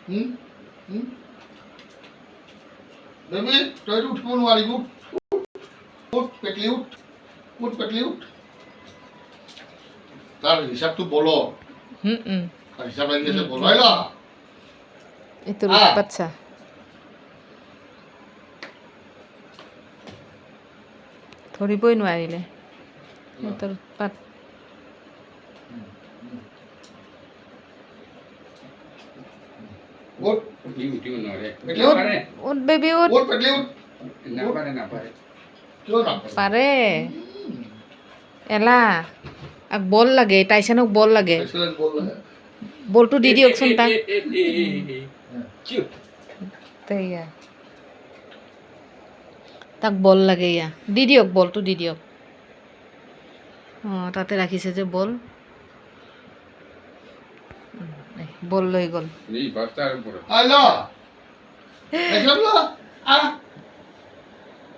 হুম হুম baby তই উঠিব নোৱাৰি উঠ উঠ পেটলি উঠ পেটলি উঠ তাৰ হিসাবটো বলো তাৰ হিসাব লাগি আছে বলো আইলা itu বাচ্চা ধৰিবই নোৱাৰিলে তোৰ পাত উঠ উঠিব নোৱাৰে উঠ বেবি উঠ উঠ পেটলি উঠ নাপাৰে কিয় নাপাৰে পাৰে এলা আক বল লাগে টাইসনক বল লাগে এক্সেলেন্ট বল লাগে বলটো দি দিয়কচোন তাক তেয়া তাক বল লাগে ইয়া দি দিয়ক বলটো দি দিয়ক অঁ তাতে ৰাখিছে যে বল বল লৈ গ'ল আইলা হিসাব লা